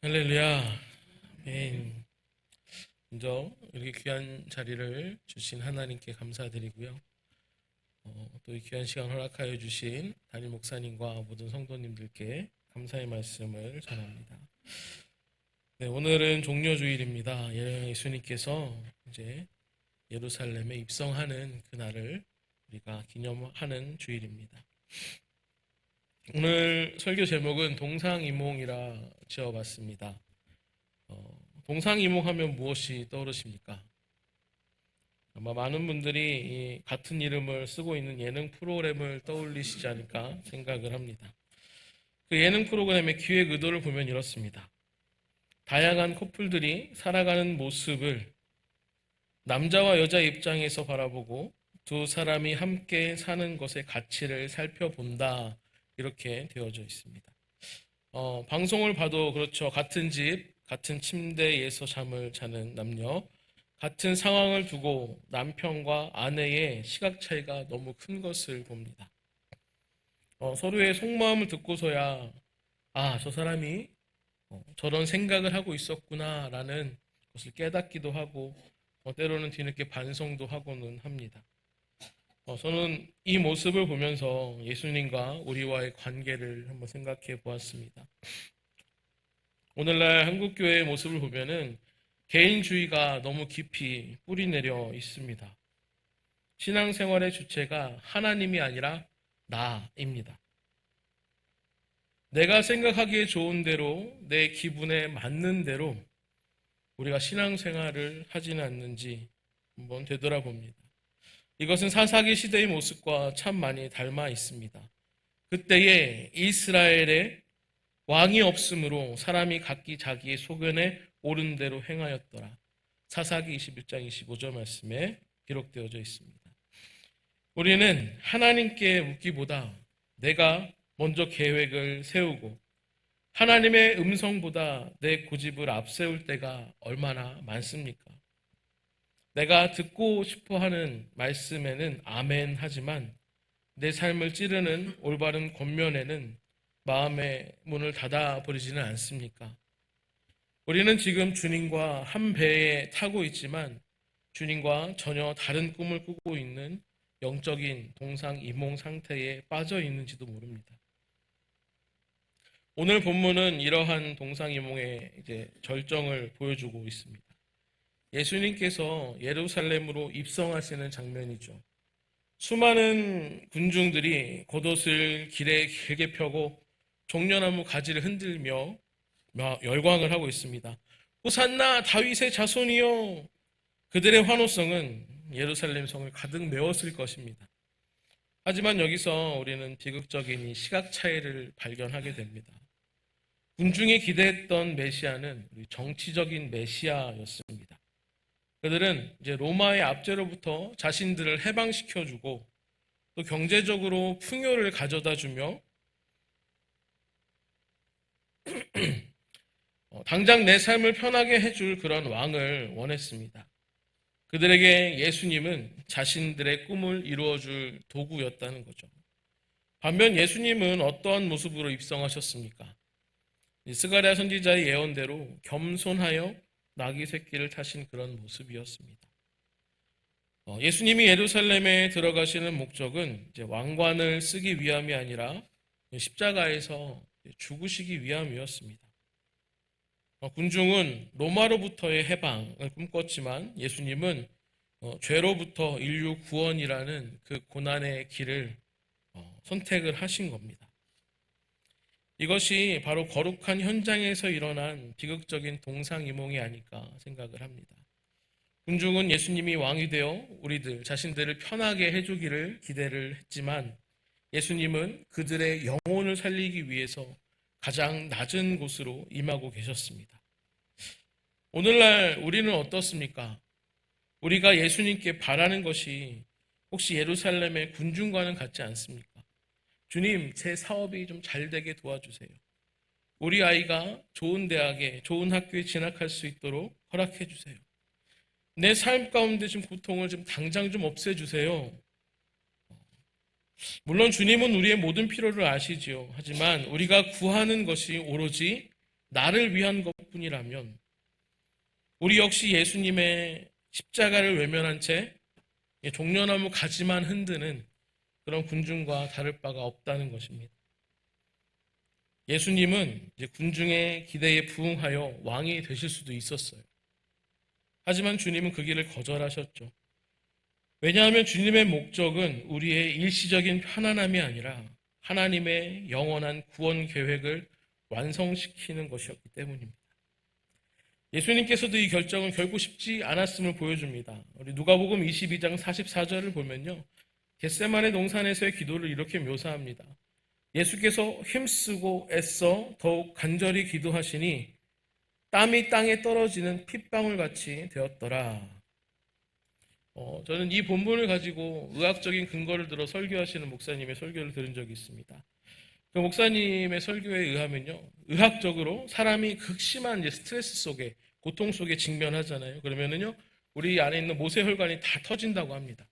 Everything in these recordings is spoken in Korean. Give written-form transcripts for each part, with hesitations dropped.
할렐루야. 아멘. 먼저 이렇게 귀한 자리를 주신 하나님께 감사드리고요. 또 이 귀한 시간 허락하여 주신 담임 목사님과 모든 성도님들께 감사의 말씀을 전합니다. 네, 오늘은 종려주일입니다. 예수님께서 이제 예루살렘에 입성하는 그날을 우리가 기념하는 주일입니다. 오늘 설교 제목은 동상이몽이라 지어봤습니다. 동상이몽하면 무엇이 떠오르십니까? 아마 많은 분들이 같은 이름을 쓰고 있는 예능 프로그램을 떠올리시지 않을까 생각을 합니다. 그 예능 프로그램의 기획 의도를 보면 이렇습니다. 다양한 커플들이 살아가는 모습을 남자와 여자 입장에서 바라보고 두 사람이 함께 사는 것의 가치를 살펴본다, 이렇게 되어져 있습니다. 방송을 봐도 그렇죠. 같은 집, 같은 침대에서 잠을 자는 남녀, 같은 상황을 두고 남편과 아내의 시각 차이가 너무 큰 것을 봅니다. 서로의 속마음을 듣고서야 저 사람이 저런 생각을 하고 있었구나라는 것을 깨닫기도 하고 때로는 뒤늦게 반성도 하고는 합니다. 저는 이 모습을 보면서 예수님과 우리와의 관계를 한번 생각해 보았습니다. 오늘날 한국교회의 모습을 보면은 개인주의가 너무 깊이 뿌리내려 있습니다. 신앙생활의 주체가 하나님이 아니라 나입니다. 내가 생각하기에 좋은 대로, 내 기분에 맞는 대로 우리가 신앙생활을 하지는 않는지 한번 되돌아봅니다. 이것은 사사기 시대의 모습과 참 많이 닮아 있습니다. 그때에 이스라엘에 왕이 없으므로 사람이 각기 자기의 소견에 옳은 대로 행하였더라. 사사기 21장 25절 말씀에 기록되어져 있습니다. 우리는 하나님께 묻기보다 내가 먼저 계획을 세우고 하나님의 음성보다 내 고집을 앞세울 때가 얼마나 많습니까? 내가 듣고 싶어하는 말씀에는 아멘 하지만 내 삶을 찌르는 올바른 권면에는 마음의 문을 닫아버리지는 않습니까? 우리는 지금 주님과 한 배에 타고 있지만 주님과 전혀 다른 꿈을 꾸고 있는 영적인 동상이몽 상태에 빠져 있는지도 모릅니다. 오늘 본문은 이러한 동상이몽의 절정을 보여주고 있습니다. 예수님께서 예루살렘으로 입성하시는 장면이죠. 수많은 군중들이 겉옷을 길에 길게 펴고 종려나무 가지를 흔들며 열광을 하고 있습니다. 호산나 다윗의 자손이요. 그들의 환호성은 예루살렘 성을 가득 메웠을 것입니다. 하지만 여기서 우리는 비극적인 이 시각 차이를 발견하게 됩니다. 군중이 기대했던 메시아는 정치적인 메시아였습니다. 그들은 이제 로마의 압제로부터 자신들을 해방시켜주고 또 경제적으로 풍요를 가져다 주며 당장 내 삶을 편하게 해줄 그런 왕을 원했습니다. 그들에게 예수님은 자신들의 꿈을 이루어줄 도구였다는 거죠. 반면 예수님은 어떠한 모습으로 입성하셨습니까? 스가랴 선지자의 예언대로 겸손하여 나귀 새끼를 타신 그런 모습이었습니다. 예수님이 예루살렘에 들어가시는 목적은 이제 왕관을 쓰기 위함이 아니라 십자가에서 죽으시기 위함이었습니다. 군중은 로마로부터의 해방을 꿈꿨지만 예수님은 죄로부터 인류 구원이라는 그 고난의 길을 선택을 하신 겁니다. 이것이 바로 거룩한 현장에서 일어난 비극적인 동상이몽이 아닐까 생각을 합니다. 군중은 예수님이 왕이 되어 우리들 자신들을 편하게 해주기를 기대를 했지만 예수님은 그들의 영혼을 살리기 위해서 가장 낮은 곳으로 임하고 계셨습니다. 오늘날 우리는 어떻습니까? 우리가 예수님께 바라는 것이 혹시 예루살렘의 군중과는 같지 않습니까? 주님, 제 사업이 좀 잘 되게 도와주세요. 우리 아이가 좋은 대학에, 좋은 학교에 진학할 수 있도록 허락해 주세요. 내 삶 가운데 좀 고통을 좀 당장 좀 없애주세요. 물론 주님은 우리의 모든 필요를 아시지요. 하지만 우리가 구하는 것이 오로지 나를 위한 것뿐이라면 우리 역시 예수님의 십자가를 외면한 채 종려나무 가지만 흔드는 그런 군중과 다를 바가 없다는 것입니다. 예수님은 이제 군중의 기대에 부응하여 왕이 되실 수도 있었어요. 하지만 주님은 그 길을 거절하셨죠. 왜냐하면 주님의 목적은 우리의 일시적인 편안함이 아니라 하나님의 영원한 구원 계획을 완성시키는 것이었기 때문입니다. 예수님께서도 이 결정은 결코 쉽지 않았음을 보여줍니다. 우리 누가복음 22장 44절을 보면요, 겟세마네 동산에서의 기도를 이렇게 묘사합니다. 예수께서 힘쓰고 애써 더욱 간절히 기도하시니 땀이 땅에 떨어지는 핏방울 같이 되었더라. 저는 이 본문을 가지고 의학적인 근거를 들어 설교하시는 목사님의 설교를 들은 적이 있습니다. 그 목사님의 설교에 의하면요, 의학적으로 사람이 극심한 이제 스트레스 속에, 고통 속에 직면하잖아요. 그러면은요, 우리 안에 있는 모세혈관이 다 터진다고 합니다.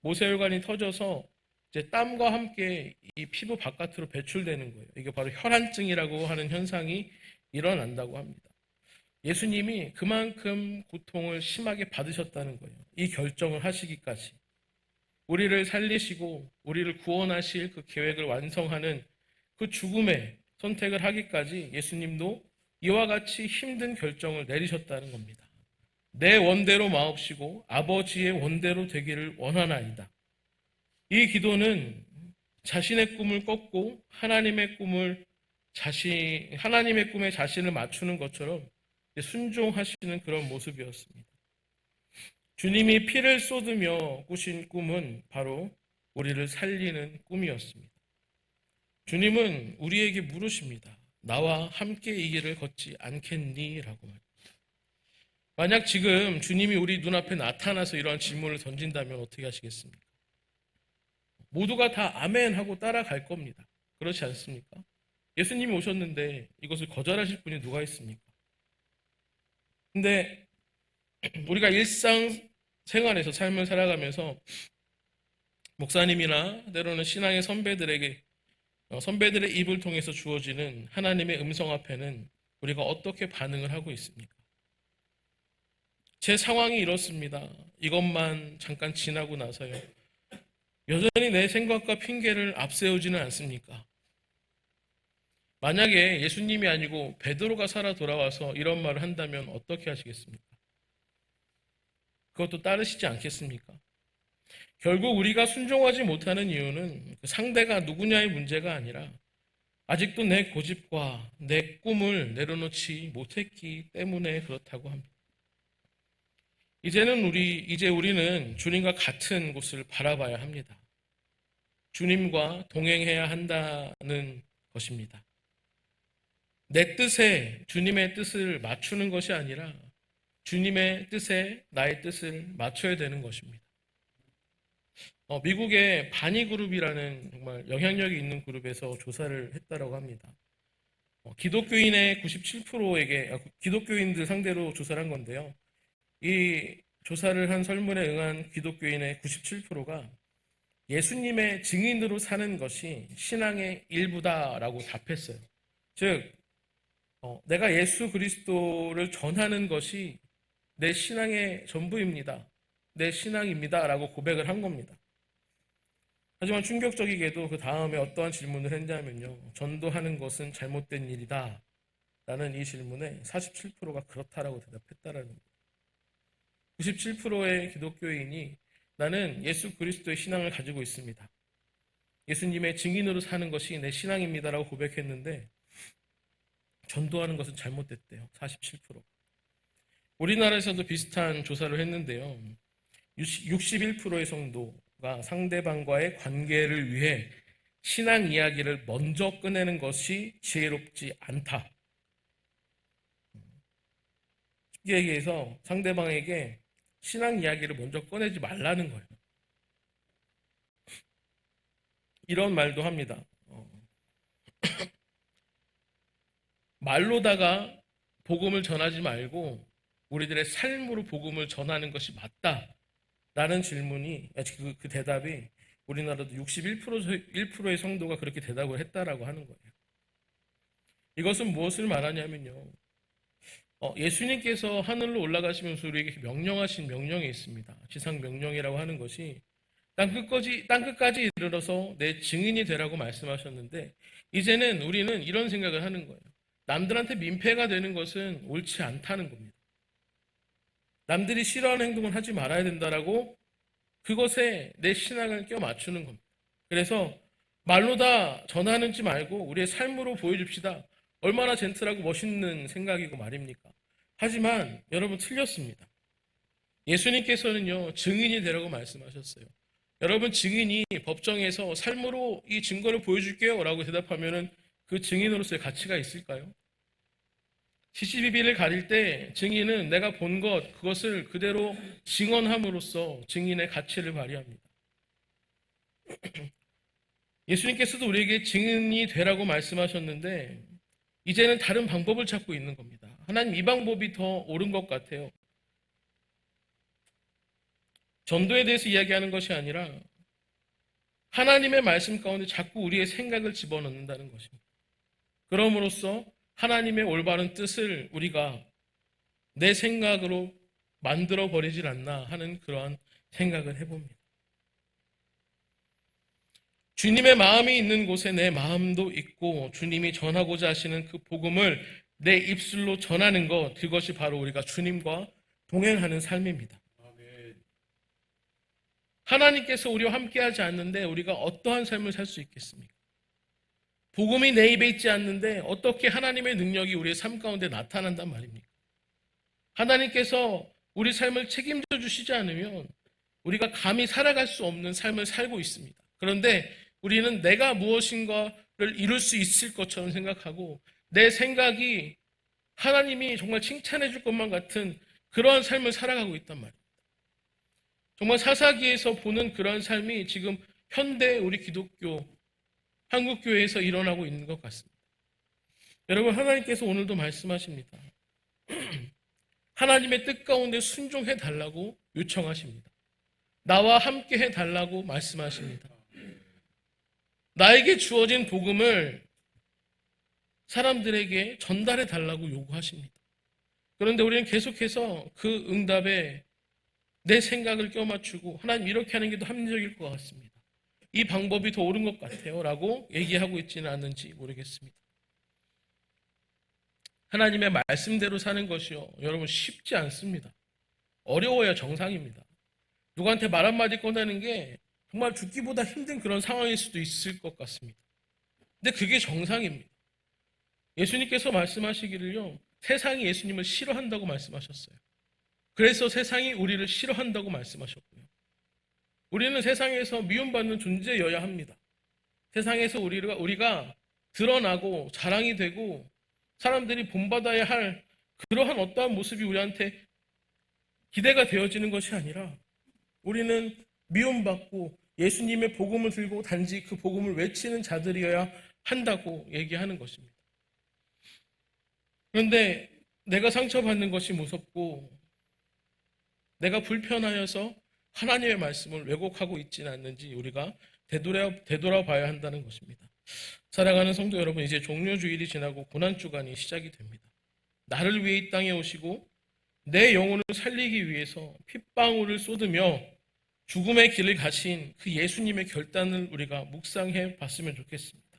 모세혈관이 터져서 이제 땀과 함께 이 피부 바깥으로 배출되는 거예요. 이게 바로 혈안증이라고 하는 현상이 일어난다고 합니다. 예수님이 그만큼 고통을 심하게 받으셨다는 거예요. 이 결정을 하시기까지. 우리를 살리시고 우리를 구원하실 그 계획을 완성하는 그 죽음의 선택을 하기까지 예수님도 이와 같이 힘든 결정을 내리셨다는 겁니다. 내 원대로 마옵시고 아버지의 원대로 되기를 원하나이다. 이 기도는 자신의 꿈을 꺾고 하나님의 꿈에 자신을 맞추는 것처럼 순종하시는 그런 모습이었습니다. 주님이 피를 쏟으며 꾸신 꿈은 바로 우리를 살리는 꿈이었습니다. 주님은 우리에게 물으십니다. 나와 함께 이 길을 걷지 않겠니? 라고 말합니다. 만약 지금 주님이 우리 눈앞에 나타나서 이러한 질문을 던진다면 어떻게 하시겠습니까? 모두가 다 아멘 하고 따라갈 겁니다. 그렇지 않습니까? 예수님이 오셨는데 이것을 거절하실 분이 누가 있습니까? 근데 우리가 일상생활에서 삶을 살아가면서 목사님이나 때로는 신앙의 선배들의 입을 통해서 주어지는 하나님의 음성 앞에는 우리가 어떻게 반응을 하고 있습니까? 제 상황이 이렇습니다. 이것만 잠깐 지나고 나서요. 여전히 내 생각과 핑계를 앞세우지는 않습니까? 만약에 예수님이 아니고 베드로가 살아 돌아와서 이런 말을 한다면 어떻게 하시겠습니까? 그것도 따르시지 않겠습니까? 결국 우리가 순종하지 못하는 이유는 그 상대가 누구냐의 문제가 아니라 아직도 내 고집과 내 꿈을 내려놓지 못했기 때문에 그렇다고 합니다. 이제 우리는 주님과 같은 곳을 바라봐야 합니다. 주님과 동행해야 한다는 것입니다. 내 뜻에 주님의 뜻을 맞추는 것이 아니라 주님의 뜻에 나의 뜻을 맞춰야 되는 것입니다. 미국의 바니그룹이라는 정말 영향력이 있는 그룹에서 조사를 했다고 합니다. 기독교인들 상대로 조사를 한 건데요. 이 조사를 한 설문에 응한 기독교인의 97%가 예수님의 증인으로 사는 것이 신앙의 일부다라고 답했어요. 즉, 내가 예수 그리스도를 전하는 것이 내 신앙의 전부입니다. 내 신앙입니다. 라고 고백을 한 겁니다. 하지만 충격적이게도 그 다음에 어떠한 질문을 했냐면요. 전도하는 것은 잘못된 일이다. 라는 이 질문에 47%가 그렇다라고 대답했다라는 거예요. 97%의 기독교인이 나는 예수 그리스도의 신앙을 가지고 있습니다. 예수님의 증인으로 사는 것이 내 신앙입니다라고 고백했는데 전도하는 것은 잘못됐대요. 47%. 우리나라에서도 비슷한 조사를 했는데요. 61%의 성도가 상대방과의 관계를 위해 신앙 이야기를 먼저 꺼내는 것이 지혜롭지 않다. 쉽게 얘기해서 상대방에게 신앙 이야기를 먼저 꺼내지 말라는 거예요. 이런 말도 합니다. 말로다가 복음을 전하지 말고 우리들의 삶으로 복음을 전하는 것이 맞다라는 질문이 그 대답이 우리나라도 61%의 성도가 그렇게 대답을 했다라고 하는 거예요. 이것은 무엇을 말하냐면요. 예수님께서 하늘로 올라가시면서 우리에게 명령하신 명령이 있습니다. 지상 명령이라고 하는 것이 땅끝까지 이르러서 내 증인이 되라고 말씀하셨는데, 이제는 우리는 이런 생각을 하는 거예요. 남들한테 민폐가 되는 것은 옳지 않다는 겁니다. 남들이 싫어하는 행동을 하지 말아야 된다라고 그것에 내 신앙을 껴 맞추는 겁니다. 그래서 말로 다 전하는지 말고 우리의 삶으로 보여줍시다. 얼마나 젠틀하고 멋있는 생각이고 말입니까? 하지만 여러분, 틀렸습니다. 예수님께서는요, 증인이 되라고 말씀하셨어요. 여러분, 증인이 법정에서 삶으로 이 증거를 보여줄게요 라고 대답하면은 그 증인으로서의 가치가 있을까요? CCTV를 가릴 때 증인은 내가 본 것, 그것을 그대로 증언함으로써 증인의 가치를 발휘합니다. 예수님께서도 우리에게 증인이 되라고 말씀하셨는데, 이제는 다른 방법을 찾고 있는 겁니다. 하나님, 이 방법이 더 옳은 것 같아요. 전도에 대해서 이야기하는 것이 아니라 하나님의 말씀 가운데 자꾸 우리의 생각을 집어넣는다는 것입니다. 그럼으로써 하나님의 올바른 뜻을 우리가 내 생각으로 만들어 버리질 않나 하는 그러한 생각을 해봅니다. 주님의 마음이 있는 곳에 내 마음도 있고, 주님이 전하고자 하시는 그 복음을 내 입술로 전하는 것, 그것이 바로 우리가 주님과 동행하는 삶입니다. 하나님께서 우리와 함께하지 않는데 우리가 어떠한 삶을 살 수 있겠습니까? 복음이 내 입에 있지 않는데 어떻게 하나님의 능력이 우리의 삶 가운데 나타난단 말입니까? 하나님께서 우리 삶을 책임져 주시지 않으면 우리가 감히 살아갈 수 없는 삶을 살고 있습니다. 그런데 우리는 내가 무엇인가를 이룰 수 있을 것처럼 생각하고, 내 생각이 하나님이 정말 칭찬해 줄 것만 같은 그러한 삶을 살아가고 있단 말이에요. 정말 사사기에서 보는 그런 삶이 지금 현대 우리 기독교, 한국교회에서 일어나고 있는 것 같습니다. 여러분, 하나님께서 오늘도 말씀하십니다. 하나님의 뜻 가운데 순종해 달라고 요청하십니다. 나와 함께 해 달라고 말씀하십니다. 나에게 주어진 복음을 사람들에게 전달해 달라고 요구하십니다. 그런데 우리는 계속해서 그 응답에 내 생각을 껴맞추고, 하나님 이렇게 하는 게 더 합리적일 것 같습니다, 이 방법이 더 옳은 것 같아요 라고 얘기하고 있지는 않는지 모르겠습니다. 하나님의 말씀대로 사는 것이요, 여러분, 쉽지 않습니다. 어려워야 정상입니다. 누구한테 말 한마디 꺼내는 게 정말 죽기보다 힘든 그런 상황일 수도 있을 것 같습니다. 근데 그게 정상입니다. 예수님께서 말씀하시기를요, 세상이 예수님을 싫어한다고 말씀하셨어요. 그래서 세상이 우리를 싫어한다고 말씀하셨고요. 우리는 세상에서 미움받는 존재여야 합니다. 세상에서 우리가 드러나고 자랑이 되고 사람들이 본받아야 할 그러한 어떠한 모습이 우리한테 기대가 되어지는 것이 아니라, 우리는 미움받고 예수님의 복음을 들고 단지 그 복음을 외치는 자들이어야 한다고 얘기하는 것입니다. 그런데 내가 상처받는 것이 무섭고 내가 불편하여서 하나님의 말씀을 왜곡하고 있지는 않는지 우리가 되돌아봐야 한다는 것입니다. 사랑하는 성도 여러분, 이제 종료주일이 지나고 고난주간이 시작이 됩니다. 나를 위해 이 땅에 오시고 내 영혼을 살리기 위해서 핏방울을 쏟으며 죽음의 길을 가신 그 예수님의 결단을 우리가 묵상해 봤으면 좋겠습니다.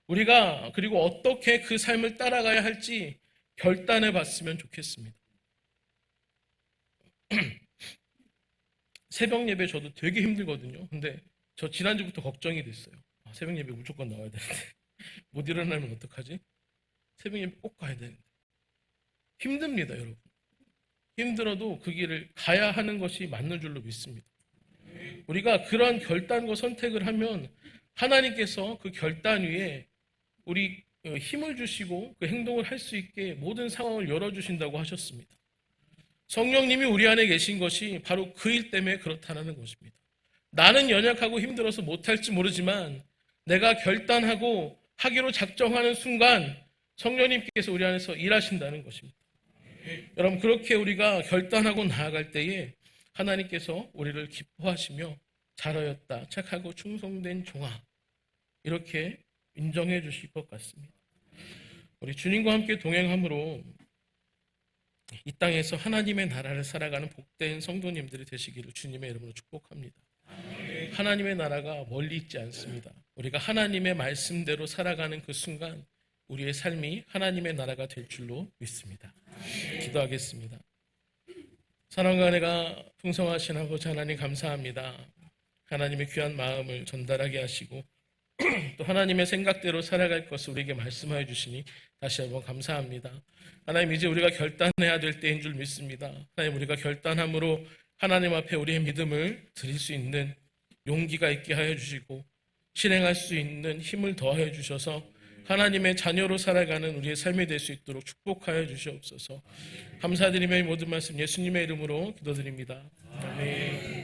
우리가 그리고 어떻게 그 삶을 따라가야 할지 결단해 봤으면 좋겠습니다. 새벽 예배 저도 되게 힘들거든요. 근데 저 지난주부터 걱정이 됐어요. 새벽 예배 무조건 나와야 되는데 못 일어나면 어떡하지? 새벽 예배 꼭 가야 되는데. 힘듭니다, 여러분. 힘들어도 그 길을 가야 하는 것이 맞는 줄로 믿습니다. 우리가 그러한 결단과 선택을 하면 하나님께서 그 결단 위에 우리 힘을 주시고 그 행동을 할 수 있게 모든 상황을 열어주신다고 하셨습니다. 성령님이 우리 안에 계신 것이 바로 그 일 때문에 그렇다는 것입니다. 나는 연약하고 힘들어서 못할지 모르지만 내가 결단하고 하기로 작정하는 순간 성령님께서 우리 안에서 일하신다는 것입니다. 여러분, 그렇게 우리가 결단하고 나아갈 때에 하나님께서 우리를 기뻐하시며 잘하였다, 착하고 충성된 종아, 이렇게 인정해 주실 것 같습니다. 우리 주님과 함께 동행함으로 이 땅에서 하나님의 나라를 살아가는 복된 성도님들이 되시기를 주님의 이름으로 축복합니다. 하나님의 나라가 멀리 있지 않습니다. 우리가 하나님의 말씀대로 살아가는 그 순간 우리의 삶이 하나님의 나라가 될 줄로 믿습니다. 기도하겠습니다. 사랑과 은혜가 풍성하신 아버지 하나님 감사합니다. 하나님의 귀한 마음을 전달하게 하시고 또 하나님의 생각대로 살아갈 것을 우리에게 말씀하여 주시니 다시 한번 감사합니다. 하나님, 이제 우리가 결단해야 될 때인 줄 믿습니다. 하나님, 우리가 결단함으로 하나님 앞에 우리의 믿음을 드릴 수 있는 용기가 있게 하여 주시고 실행할 수 있는 힘을 더하여 주셔서 하나님의 자녀로 살아가는 우리의 삶이 될 수 있도록 축복하여 주시옵소서. 감사드리며 이 모든 말씀 예수님의 이름으로 기도드립니다. 아멘.